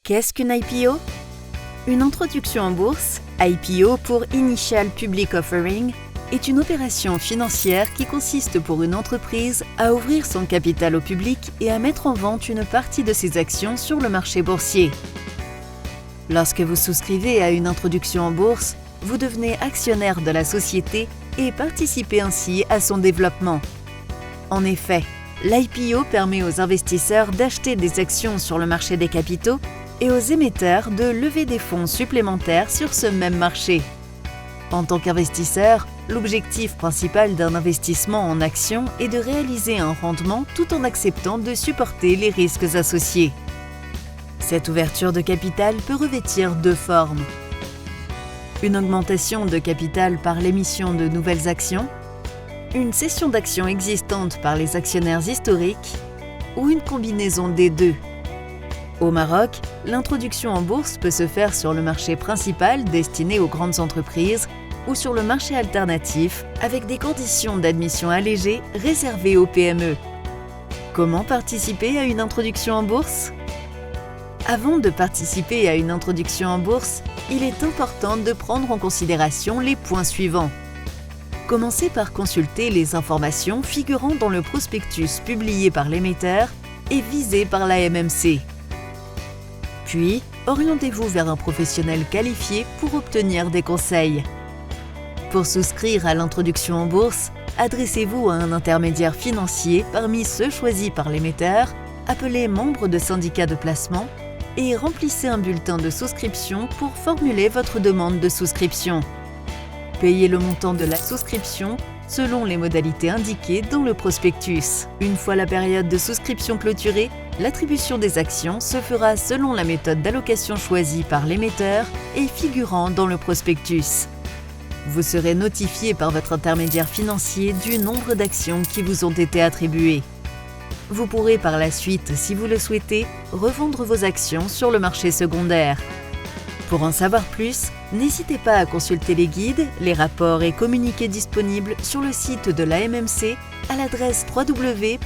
Qu'est-ce qu'une IPO? Une introduction en bourse, IPO pour Initial Public Offering, est une opération financière qui consiste pour une entreprise à ouvrir son capital au public et à mettre en vente une partie de ses actions sur le marché boursier. Lorsque vous souscrivez à une introduction en bourse, vous devenez actionnaire de la société et participez ainsi à son développement. En effet, l'IPO permet aux investisseurs d'acheter des actions sur le marché des capitaux et aux émetteurs de lever des fonds supplémentaires sur ce même marché. En tant qu'investisseur, l'objectif principal d'un investissement en actions est de réaliser un rendement tout en acceptant de supporter les risques associés. Cette ouverture de capital peut revêtir deux formes. Une augmentation de capital par l'émission de nouvelles actions, une cession d'actions existantes par les actionnaires historiques ou une combinaison des deux. Au Maroc, l'introduction en bourse peut se faire sur le marché principal destiné aux grandes entreprises ou sur le marché alternatif avec des conditions d'admission allégées réservées aux PME. Comment participer à une introduction en bourse? Avant de participer à une introduction en bourse, il est important de prendre en considération les points suivants. Commencez par consulter les informations figurant dans le prospectus publié par l'émetteur et visé par la MMC. Puis, orientez-vous vers un professionnel qualifié pour obtenir des conseils. Pour souscrire à l'introduction en bourse, adressez-vous à un intermédiaire financier parmi ceux choisis par l'émetteur, appelé membre de syndicat de placement, et remplissez un bulletin de souscription pour formuler votre demande de souscription. Payez le montant de la souscription selon les modalités indiquées dans le prospectus. Une fois la période de souscription clôturée, l'attribution des actions se fera selon la méthode d'allocation choisie par l'émetteur et figurant dans le prospectus. Vous serez notifié par votre intermédiaire financier du nombre d'actions qui vous ont été attribuées. Vous pourrez par la suite, si vous le souhaitez, revendre vos actions sur le marché secondaire. Pour en savoir plus, n'hésitez pas à consulter les guides, les rapports et communiqués disponibles sur le site de l'AMMC à l'adresse www.ammc.ma.